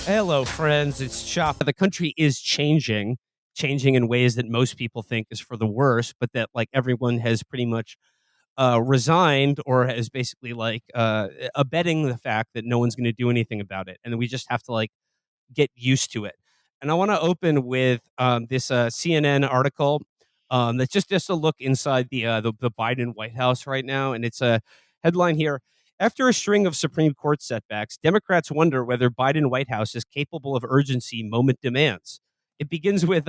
Hello, friends. It's Chapo. The country is changing in ways that most people think is for the worse, but that like everyone has pretty much resigned or has basically like abetting the fact that no one's going to do anything about it, and we just have to like get used to it. And I want to open with this CNN article that's just a look inside the Biden White House right now, and it's a headline here. After a string of Supreme Court setbacks, Democrats wonder whether Biden White House is capable of urgency moment demands. It begins with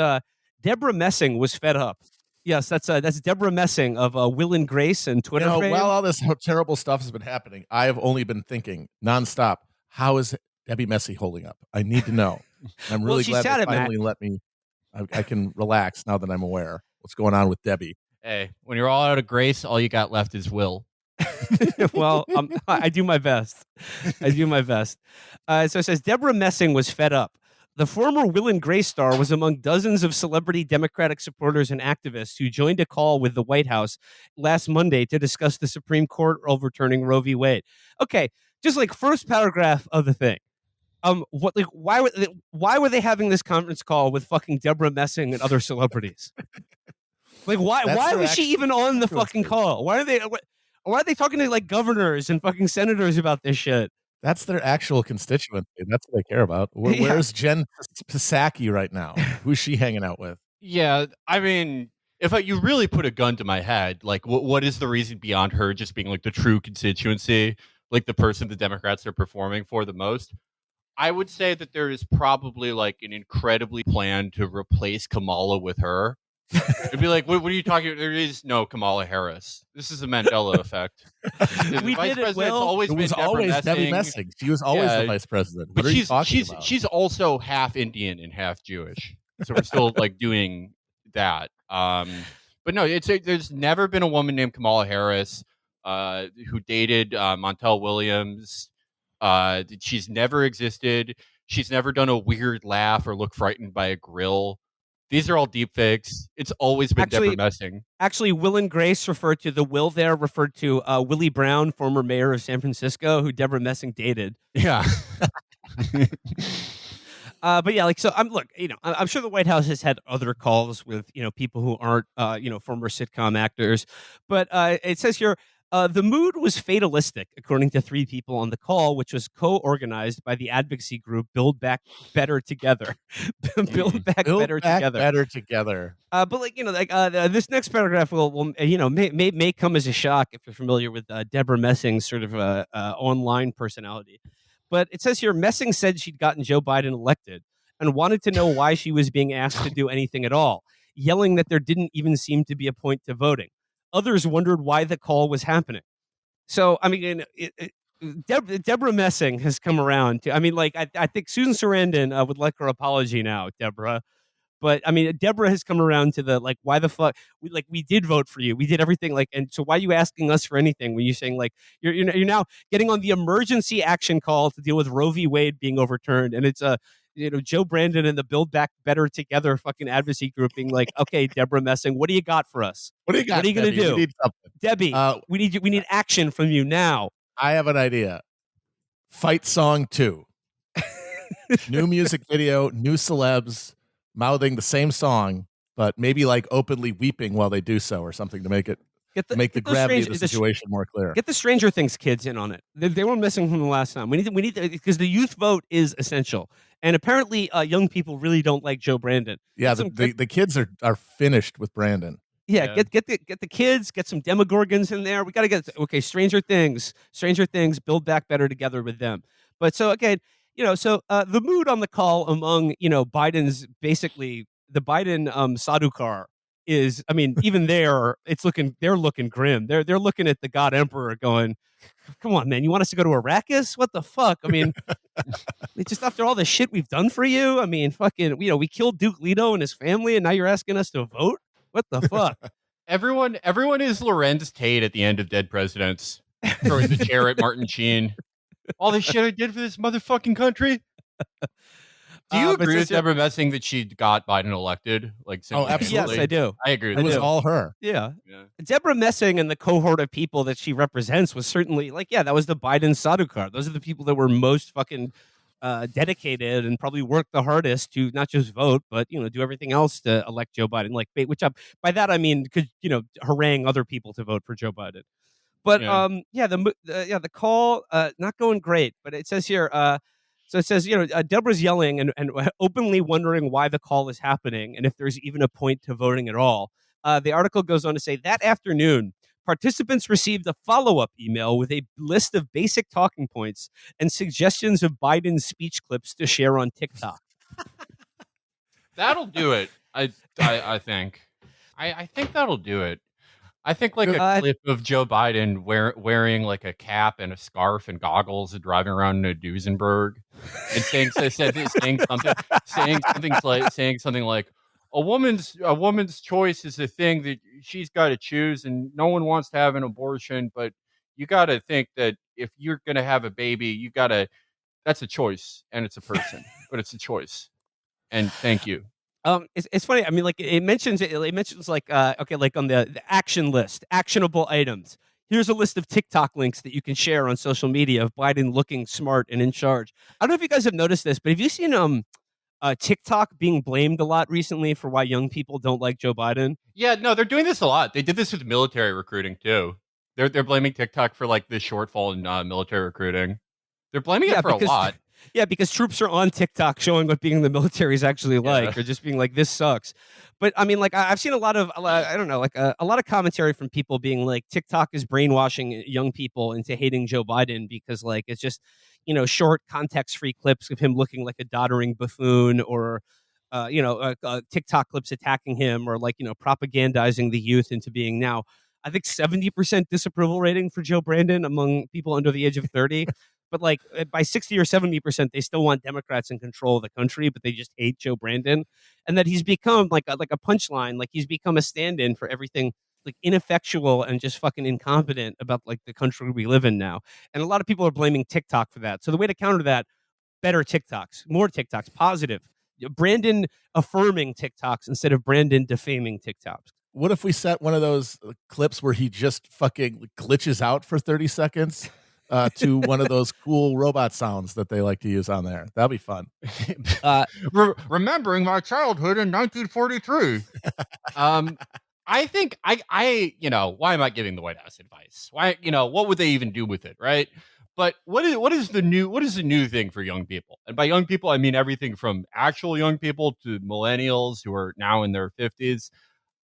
Deborah Messing was fed up. Yes, that's Deborah Messing of Will and Grace and Twitter fame. While all this terrible stuff has been happening, I have only been thinking nonstop, how is Debbie Messy holding up? I need to know. I'm really glad they finally let me. I can relax now that I'm aware what's going on with Debbie. Hey, when you're all out of grace, all you got left is Will. Well, I do my best. So it says Deborah Messing was fed up. The former Will and Grace star was among dozens of celebrity Democratic supporters and activists who joined a call with the White House last Monday to discuss the Supreme Court overturning Roe v. Wade. Okay, just like first paragraph of the thing. Why were they having this conference call with fucking Deborah Messing and other celebrities? Like why was she even on the fucking call? Why are they talking to like governors and fucking senators about this shit? That's their actual constituency. That's what they care about. Where's Jen Psaki right now? Who's she hanging out with? Yeah, I mean, if you really put a gun to my head, like, what is the reason beyond her just being like the true constituency, like the person the Democrats are performing for the most? I would say that there is probably like an incredibly plan to replace Kamala with her. It'd be like, what are you talking about? There is no Kamala Harris. This is a Mandela effect. We did it, Will. It was always Debbie Messing. She was always the vice president. What are you talking about? She's also half Indian and half Jewish. So we're still like doing that. But no, there's never been a woman named Kamala Harris who dated Montel Williams. She's never existed. She's never done a weird laugh or look frightened by a grill. These are all deep fakes. It's always been Deborah Messing. Actually, Will and Grace referred to the Will there, referred to Willie Brown, former mayor of San Francisco, who Deborah Messing dated. Yeah. But yeah, like, so I'm sure the White House has had other calls with, people who aren't, former sitcom actors. But it says here, the mood was fatalistic, according to three people on the call, which was co-organized by the advocacy group Build Back Better Together. Build Back Better Together. But this next paragraph will may come as a shock if you're familiar with Deborah Messing's sort of online personality. But it says here, Messing said she'd gotten Joe Biden elected and wanted to know why she was being asked to do anything at all, yelling that there didn't even seem to be a point to voting. Others wondered why the call was happening. So, I mean, Deborah Messing has come around to, I think Susan Sarandon would like her apology now, Deborah. But I mean, Deborah has come around to the, like, why the fuck, we did vote for you. We did everything, like, and so why are you asking us for anything when you're saying, like, you're now getting on the emergency action call to deal with Roe v. Wade being overturned. And it's Joe Brandon and the Build Back Better Together fucking advocacy group being like, okay, Deborah Messing, what do you got for us? What are you going to do? We need something. Debbie, we need action from you now. I have an idea. Fight Song 2. New music video, new celebs mouthing the same song, but maybe like openly weeping while they do so or something to make it make the gravity of the situation more clear. Get the Stranger Things kids in on it. They weren't missing from the last time. We need because the youth vote is essential. And apparently, young people really don't like Joe Brandon. Yeah, the kids are finished with Brandon. Yeah, get the kids, get some Demogorgons in there. We got to get Stranger Things, Build Back Better Together with them. But so again, the mood on the call among Biden's basically the Biden Sadukar is, I mean, even there, they're looking grim. They're looking at the God Emperor going, come on, man, you want us to go to Arrakis? What the fuck? I mean, just after all the shit we've done for you, I mean, fucking, we killed Duke Leto and his family, and now you're asking us to vote? What the fuck? Everyone is Lorenz Tate at the end of Dead Presidents, throwing the chair at Martin Sheen. All the shit I did for this motherfucking country. Do you agree with Deborah Messing that she got Biden elected? Oh, absolutely. Yes, I do. I agree. It was all her. Yeah. Deborah Messing and the cohort of people that she represents was certainly that was the Biden Sadukar. Those are the people that were most fucking dedicated and probably worked the hardest to not just vote, but do everything else to elect Joe Biden. Like, by that I mean could harangue other people to vote for Joe Biden. But Yeah. the call not going great. But it says here, so it says Deborah's yelling and openly wondering why the call is happening and if there's even a point to voting at all. The article goes on to say that afternoon, participants received a follow-up email with a list of basic talking points and suggestions of Biden's speech clips to share on TikTok. That'll do it. I think. I think that'll do it. I think like a clip of Joe Biden wearing like a cap and a scarf and goggles and driving around in a Duesenberg and saying something like a woman's choice is a thing that she's got to choose, and no one wants to have an abortion, but you got to think that if you're going to have a baby, that's a choice, and it's a person, but it's a choice. And thank you. It's funny. I mean, like it mentions like okay, like on the action list, actionable items. Here's a list of TikTok links that you can share on social media of Biden looking smart and in charge. I don't know if you guys have noticed this, but have you seen TikTok being blamed a lot recently for why young people don't like Joe Biden? Yeah, no, they're doing this a lot. They did this with military recruiting too. They're blaming TikTok for like the shortfall in military recruiting. They're blaming it for a lot. Yeah, because troops are on TikTok showing what being in the military is actually like, or just being like, this sucks. But I mean, like, I've seen a lot of, I don't know, like a lot of commentary from people being like, TikTok is brainwashing young people into hating Joe Biden because, like, it's just, short context free clips of him looking like a doddering buffoon or, TikTok clips attacking him or, like, propagandizing the youth into being now, I think 70% disapproval rating for Joe Brandon among people under the age of 30. But like by 60 or 70%, they still want Democrats in control of the country, but they just hate Joe Brandon. And that he's become like a punchline, like he's become a stand-in for everything like ineffectual and just fucking incompetent about like the country we live in now. And a lot of people are blaming TikTok for that. So the way to counter that, better TikToks, more TikToks, positive. Brandon affirming TikToks instead of Brandon defaming TikToks. What if we set one of those clips where he just fucking glitches out for 30 seconds to one of those cool robot sounds that they like to use on there? That'd be fun. Remembering my childhood in 1943. I think I why am I giving the White House advice? Why, what would they even do with it, right? But what is the new thing for young people? And by young people, I mean everything from actual young people to millennials who are now in their 50s.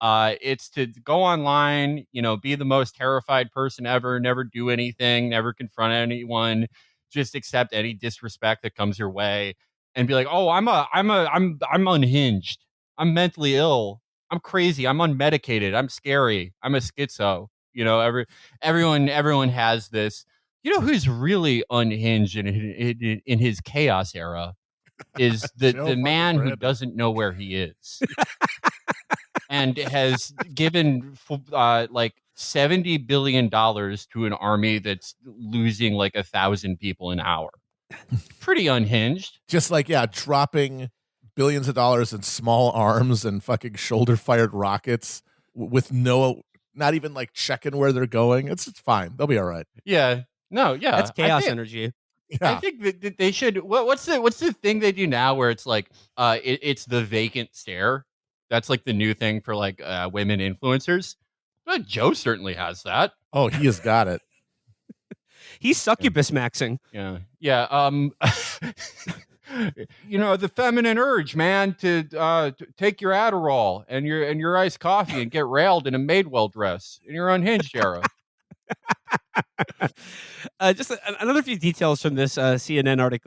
It's to go online, be the most terrified person ever, never do anything, never confront anyone, just accept any disrespect that comes your way, and be like, oh, I'm unhinged, I'm mentally ill, I'm crazy, I'm unmedicated, I'm scary, I'm a schizo. Everyone has this. Who's really unhinged in his chaos era is the man who doesn't know where he is. And has given like $70 billion to an army that's losing like 1,000 people an hour. Pretty unhinged. Just like, dropping billions of dollars in small arms and fucking shoulder fired rockets with not even like checking where they're going. It's fine. They'll be all right. Yeah. No, yeah. That's chaos energy. Yeah. I think that they should. What's the thing they do now where it's like it's the vacant stare? That's like the new thing for like women influencers. But Joe certainly has that. Oh, he has got it. He's succubus maxing. Yeah. The feminine urge, man, to take your Adderall and your iced coffee and get railed in a Madewell dress in your unhinged era. Just another few details from this CNN article.